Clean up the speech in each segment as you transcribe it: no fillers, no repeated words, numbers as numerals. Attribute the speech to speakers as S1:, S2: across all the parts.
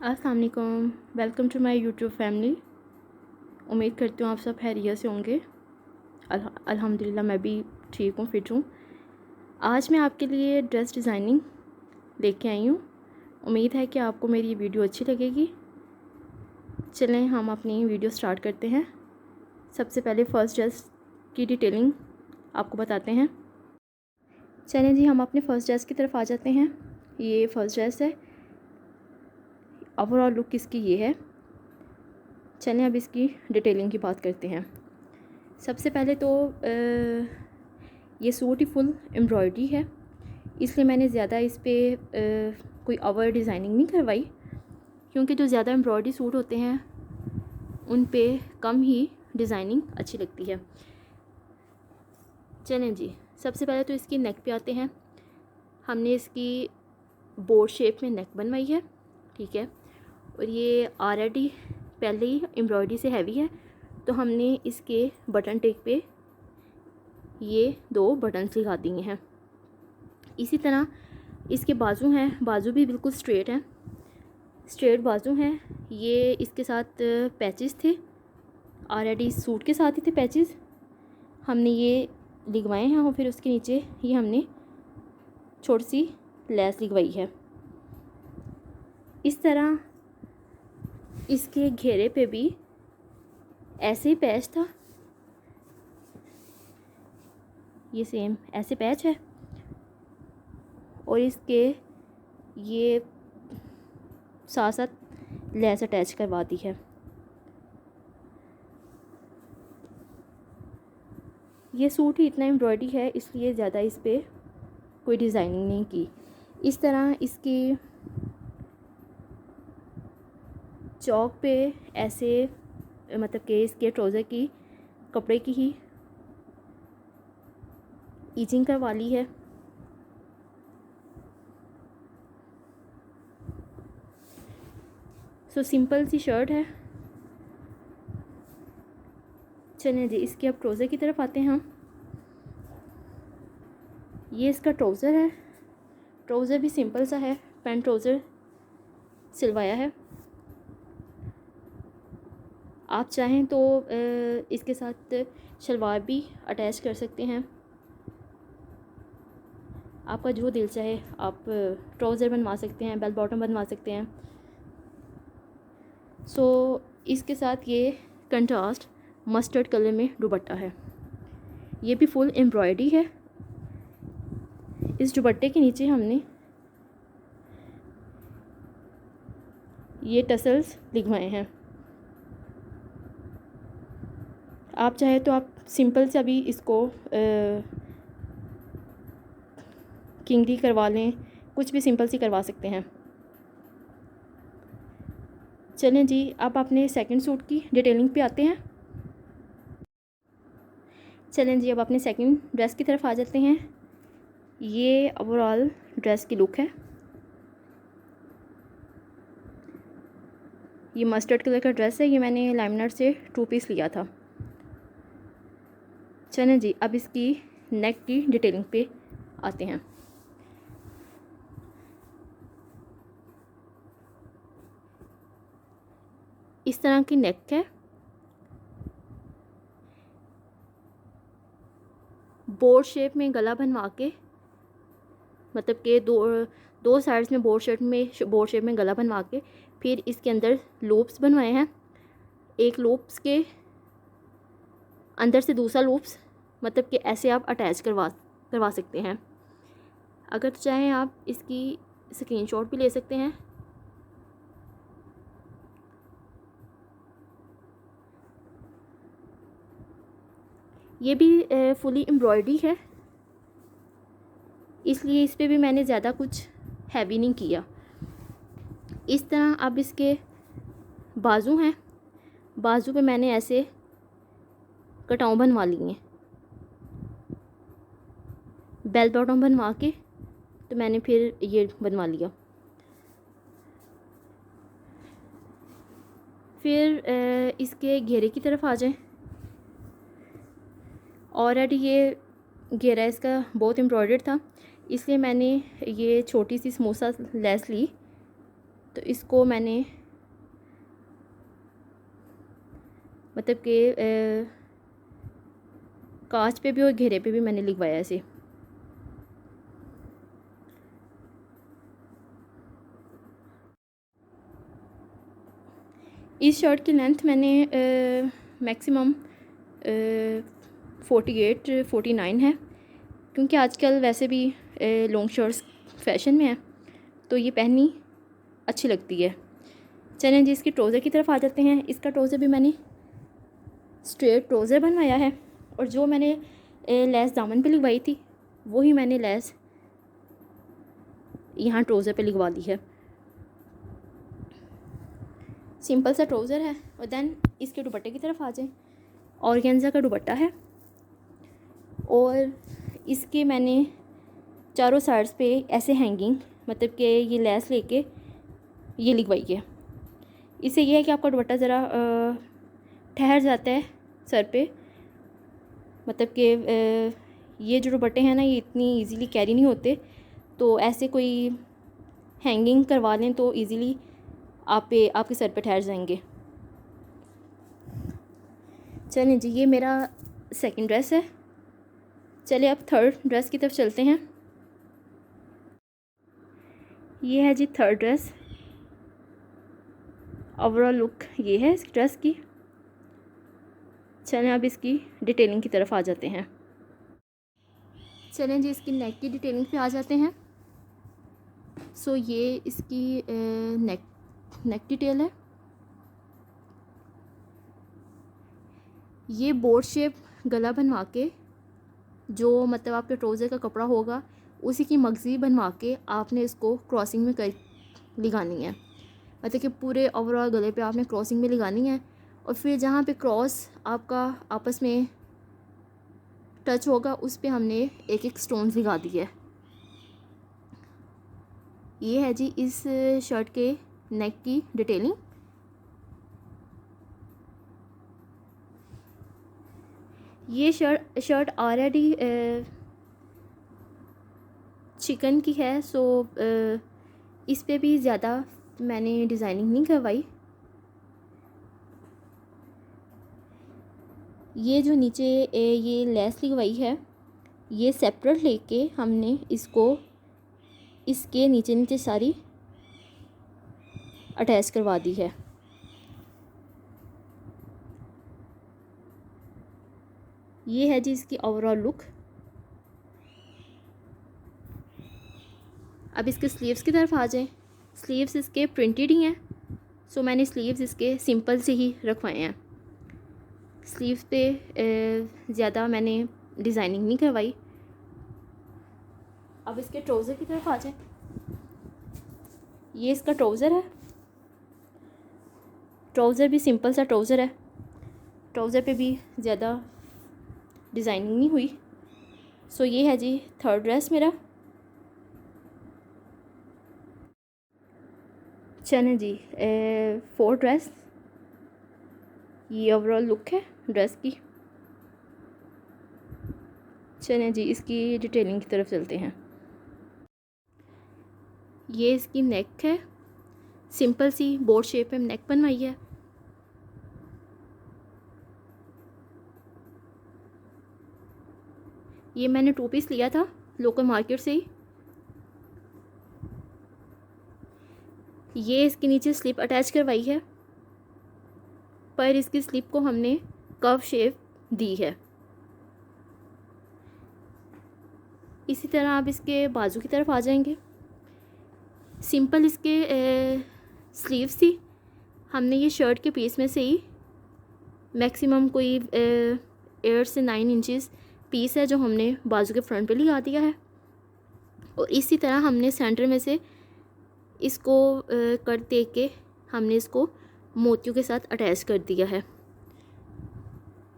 S1: अस्सलाम वालेकुम, welcome to my YouTube family. उम्मीद करती हूँ आप सब खैरियत से होंगे। अल्हम्दुलिल्लाह मैं भी ठीक हूँ, फिट हूँ। आज मैं आपके लिए ड्रेस डिज़ाइनिंग लेके आई हूँ। उम्मीद है कि आपको मेरी ये वीडियो अच्छी लगेगी। चलें हम अपनी वीडियो स्टार्ट करते हैं। सबसे पहले फ़र्स्ट ड्रेस की डिटेलिंग आपको बताते हैं। चलें जी, हम अपने फ़र्स्ट ड्रेस की तरफ आ जाते हैं। ये फ़र्स्ट ड्रेस है। ओवरऑल लुक इसकी ये है। चलें अब इसकी डिटेलिंग की बात करते हैं। सबसे पहले तो ये सूट ही फुल एम्ब्रॉयडरी है, इसलिए मैंने ज़्यादा इस पर कोई ओवर डिज़ाइनिंग नहीं करवाई, क्योंकि जो ज़्यादा एम्ब्रॉयडरी सूट होते हैं उन पे कम ही डिज़ाइनिंग अच्छी लगती है। चलें जी, सबसे पहले तो इसकी नेक पे आते हैं। हमने इसकी बोर्ड शेप में नेक बनवाई है, ठीक है। और ये ऑलरेडी पहले ही एम्ब्रॉयडरी से हैवी है, तो हमने इसके बटन टेक पे ये 2 बटन्स लगा दिए हैं। इसी तरह इसके बाजू हैं, बाजू भी बिल्कुल स्ट्रेट हैं, स्ट्रेट बाजू हैं। ये इसके साथ पैचेस थे, ऑलरेडी सूट के साथ ही थे पैचेस, हमने ये लगवाए हैं। और फिर उसके नीचे ये हमने छोटी सी लेस लगवाई है। इस तरह इसके घेरे पे भी ऐसे ही पैच था, ये सेम ऐसे पैच है। और इसके ये साथ साथ लेस अटैच करवा दी है। ये सूट ही इतना एम्ब्रॉयडरी है, इसलिए ज़्यादा इस पर कोई डिज़ाइनिंग नहीं की। इस तरह इसकी चौक पे ऐसे मतलब कि इसके ट्राउज़र की कपड़े की ही ईचिंग करवा ली है। सो सिंपल सी शर्ट है। चलें जी, इसके अब ट्राउज़र की तरफ आते हैं हम। ये इसका ट्राउज़र है। ट्राउज़र भी सिंपल सा है, पैंट ट्राउज़र सिलवाया है। आप चाहें तो इसके साथ शलवार भी अटैच कर सकते हैं, आपका जो दिल चाहे। आप ट्राउज़र बनवा सकते हैं, बेल बॉटम बनवा सकते हैं। सो इसके साथ ये कंट्रास्ट मस्टर्ड कलर में दुपट्टा है। ये भी फुल एम्ब्रॉयडरी है। इस दुपट्टे के नीचे हमने ये टसल्स लिखवाए हैं। आप चाहे तो आप सिंपल से अभी इसको किंगरी करवा लें, कुछ भी सिंपल सी करवा सकते हैं। चलें जी, अब अपने सेकंड सूट की डिटेलिंग पे आते हैं। चलें जी, अब अपने सेकंड ड्रेस की तरफ आ जाते हैं। ये ओवरऑल ड्रेस की लुक है। ये मस्टर्ड कलर का ड्रेस है। ये मैंने लाइमनर से 2 पीस लिया था। चलें जी, अब इसकी नेक की डिटेलिंग पे आते हैं। इस तरह की नेक है। बोर्ड शेप में गला बनवा के, मतलब कि दो साइड्स में बोर्ड शेप में गला बनवा के, फिर इसके अंदर लूप्स बनवाए हैं। एक लूप्स के अंदर से दूसरा लूप्स, मतलब कि ऐसे आप अटैच करवा सकते हैं। अगर तो चाहें आप इसकी स्क्रीनशॉट भी ले सकते हैं। ये भी फुली एम्ब्रॉयडरी है, इसलिए इस पे भी मैंने ज़्यादा कुछ हैवी नहीं किया। इस तरह अब इसके बाजू हैं, बाजू पे मैंने ऐसे कटाव बनवा लिए हैं। बेल बॉटम बनवा के तो मैंने फिर ये बनवा लिया। फिर इसके घेरे की तरफ आ जाएं। ऑलरेडी ये घेरा इसका बहुत एम्ब्रॉयडर्ड था, इसलिए मैंने ये छोटी सी स्मूथ सा लेस ली तो इसको मैंने मतलब कि कांच पे भी और घेरे पे भी मैंने लिखवाया ऐसे। इस शर्ट की लेंथ मैंने मैक्सिमम 48-49 है, क्योंकि आजकल वैसे भी लॉन्ग शर्ट्स फैशन में है तो ये पहननी अच्छी लगती है। चलें जी इसकी ट्राउज़र की तरफ आ जाते हैं। इसका ट्राउज़र भी मैंने स्ट्रेट ट्राउज़र बनवाया है और जो मैंने लेस दामन पे लगवाई थी वही मैंने लेस यहाँ ट्राउज़र पे लगवा दी है। सिंपल सा ट्राउज़र है। और देन इसके दुपट्टे की तरफ आ जाएं। ऑर्गेन्जा का दुपट्टा है और इसके मैंने चारों साइड्स पे ऐसे हैंगिंग मतलब कि ये लेस लेके ये लगवाई है। इससे ये है कि आपका दुपट्टा ज़रा ठहर जाता है सर पे, मतलब कि ये जो दुपट्टे हैं ना ये इतनी इजीली कैरी नहीं होते, तो ऐसे कोई हैंगिंग करवा लें तो इजीली आपके सर पे ठहर जाएंगे। चलें जी ये मेरा सेकंड ड्रेस है। चलिए अब थर्ड ड्रेस की तरफ चलते हैं। ये है जी थर्ड ड्रेस। ओवरऑल लुक ये है इस ड्रेस की। चलें अब इसकी डिटेलिंग की तरफ आ जाते हैं। चलें जी इसकी नेक की डिटेलिंग पे आ जाते हैं। सो ये इसकी नेक डिटेल है। ये बोर्ड शेप गला बनवा के जो मतलब आपके ट्राउज़र का कपड़ा होगा उसी की मगज़ी बनवा के आपने इसको क्रॉसिंग में कर लगानी है, मतलब कि पूरे ओवरऑल गले पे आपने क्रॉसिंग में लगानी है और फिर जहाँ पे क्रॉस आपका आपस में टच होगा उस पे हमने एक एक स्टोन्स लगा दी है। ये है जी इस शर्ट के नेक की डिटेलिंग। ये शर्ट ऑलरेडी चिकन की है, सो इस पे भी ज़्यादा मैंने डिज़ाइनिंग नहीं करवाई। ये जो नीचे ये लेस लगवाई है ये सेपरेट लेके हमने इसको इसके नीचे नीचे सारी अटैच करवा दी है। ये है जी इसकी ओवरऑल लुक। अब इसके स्लीव्स की तरफ आ जाएं। स्लीव्स इसके प्रिंटेड ही हैं, सो मैंने स्लीव्स इसके सिंपल से ही रखवाए हैं। स्लीव्स पे ज़्यादा मैंने डिज़ाइनिंग नहीं करवाई। अब इसके ट्राउज़र की तरफ आ जाएं। ये इसका ट्राउज़र है। ट्राउज़र भी सिंपल सा ट्राउज़र है। ट्राउज़र पे भी ज़्यादा डिज़ाइनिंग नहीं हुई। सो ये है जी थर्ड ड्रेस मेरा। चलें जी फोर्थ ड्रेस। ये ओवरऑल लुक है ड्रेस की। चलें जी इसकी डिटेलिंग की तरफ चलते हैं। ये इसकी नेक है। सिंपल सी बोर्ड शेप में नेक बनवाई है। ये मैंने 2 पीस लिया था लोकल मार्केट से ही। ये इसके नीचे स्लिप अटैच करवाई है, पर इसकी स्लिप को हमने कर्व शेप दी है। इसी तरह आप इसके बाजू की तरफ आ जाएंगे। सिंपल इसके स्लीव्स थी। हमने ये शर्ट के पीस में से ही मैक्सिमम कोई 8 से 9 इंचेस पीस है जो हमने बाजू के फ्रंट पे लगा दिया है और इसी तरह हमने सेंटर में से इसको कट दे के हमने इसको मोतियों के साथ अटैच कर दिया है।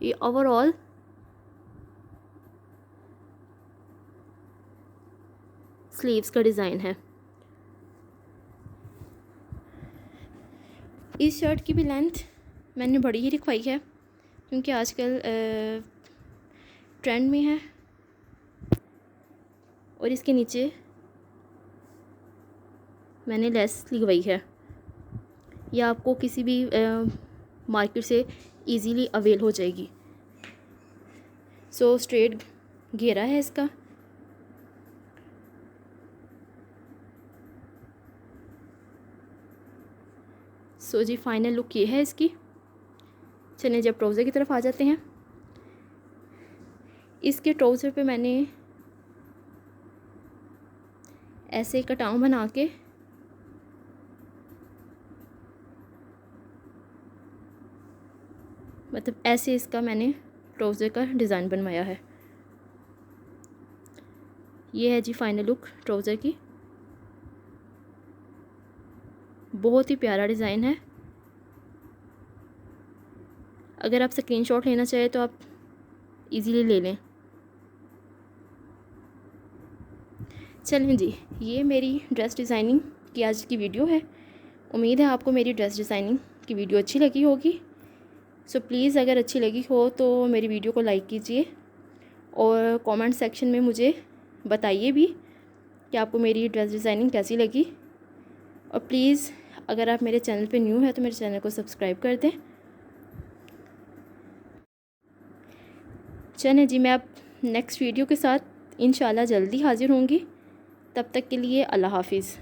S1: ये ओवरऑल स्लीव्स का डिज़ाइन है। इस शर्ट की भी लेंथ मैंने बड़ी ही रखवाई है क्योंकि आजकल ट्रेंड में है और इसके नीचे मैंने लेस लगवाई है। या आपको किसी भी मार्केट से इजीली अवेल हो जाएगी। सो स्ट्रेट घेरा है इसका। सो जी फाइनल लुक ये है इसकी। चलिए जब ट्राउज़र की तरफ आ जाते हैं। इसके ट्राउज़र पे मैंने ऐसे कटाव बना के मतलब ऐसे इसका मैंने ट्राउज़र का डिज़ाइन बनवाया है। ये है जी फाइनल लुक ट्राउज़र की। बहुत ही प्यारा डिज़ाइन है। अगर आप स्क्रीनशॉट लेना चाहें तो आप इजीली ले लें। चलें जी, ये मेरी ड्रेस डिज़ाइनिंग की आज की वीडियो है। उम्मीद है आपको मेरी ड्रेस डिज़ाइनिंग की वीडियो अच्छी लगी होगी। सो प्लीज़ अगर अच्छी लगी हो तो मेरी वीडियो को लाइक कीजिए और कमेंट सेक्शन में मुझे बताइए भी कि आपको मेरी ड्रेस डिज़ाइनिंग कैसी लगी। और प्लीज़ अगर आप मेरे चैनल पे न्यू है तो मेरे चैनल को सब्सक्राइब कर दें। चलें जी, मैं अब नेक्स्ट वीडियो के साथ इंशाल्लाह जल्दी हाज़िर होंगी। तब तक के लिए अल्लाह हाफिज़।